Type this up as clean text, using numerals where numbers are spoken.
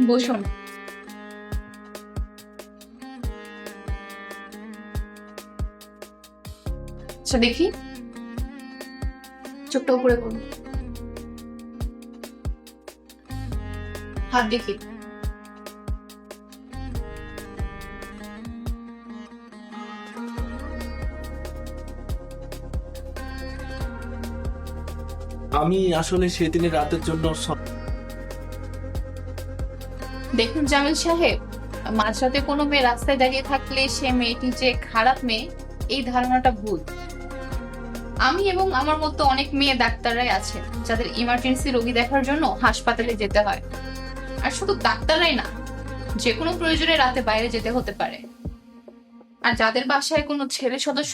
বসুন। আচ্ছা দেখি, চোখটা উপরে করুন, হাত দেখি। আমি আসলে সেদিনের রাতের জন্য দেখুন জামিল সাহেব, মাঝরাতে কোনো মেয়ে রাস্তায় দাঁড়িয়ে থাকলে সে মেয়েটি যে খারাপ মেয়ে, এই ধারণাটা ভুল। আমি এবং আমার মতো অনেক মেয়ে ডাক্তাররাই আছে যাদের ইমার্জেন্সি রোগী দেখার জন্য হাসপাতালে যেতে হয়। আর শুধু ডাক্তাররাই না, যে কোনো প্রয়োজনে রাতে বাইরে যেতে হতে পারে। আর যাদের বাসায় কোনো ছেলে সদস্য